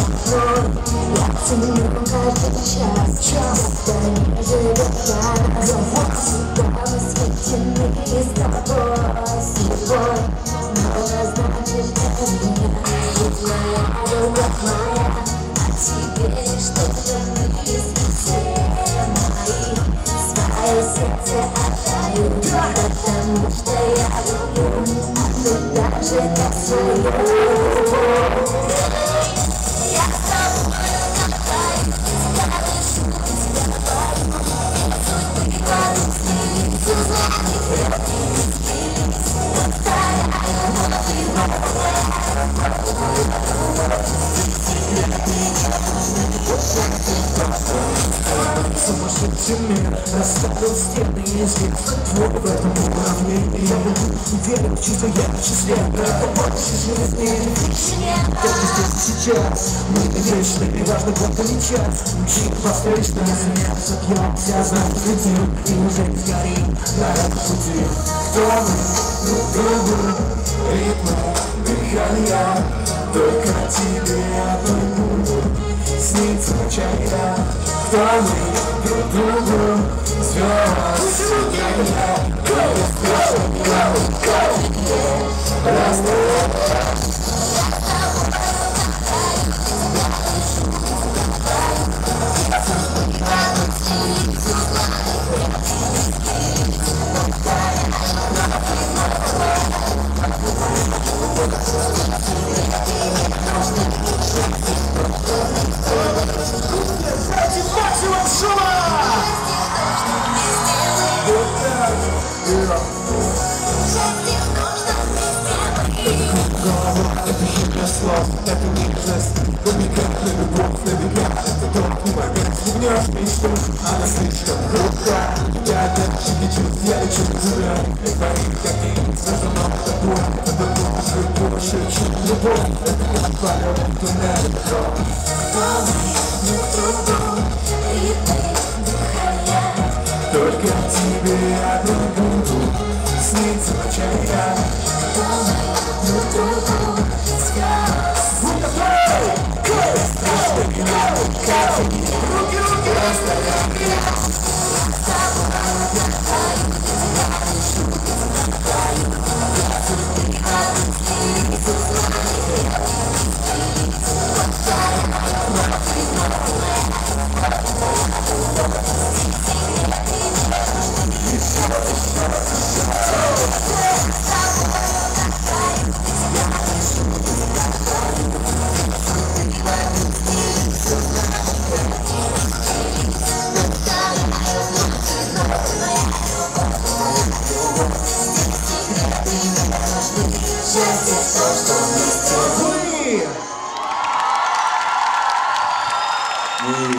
Я ценю каждый час, когда не живет на нас. Всегда мы светены с тобой сегодня, но значит для меня. Будь моя, любовь моя, а тебе что-то мысли все мои. Свое сердце отдаю, потому что я люблю, а ты так же, как свою. Сумасшедший мир расставил стены и здесь твой в этом уравнении. Я буду уверен, чувство я счастлив. Это больше жизни. Только здесь сейчас мы вечны, и важно только не час. Учи поспешно, заняться, пьемся, знаем, следим, и уже не сгорим на этом пути. Кто мы друг другу, ритмы, дыхания, только тебе одной буду снится ночами. Кто мы друг другу, звезд сияния, это хитрость слов, это нежность, намекает на любовь, намекает, это тот момент. Гнешь мечту, она слишком крута. Я дальше лечу, я лечу на тебя. И твои какие сожжено тобой. Это больше, чем любовь. Это как полет туннель. Кто мы друг другу, ритмы, дыхания, только тебе одной буду снится ночами я. кто мы друг другу, звезд Руки, руки!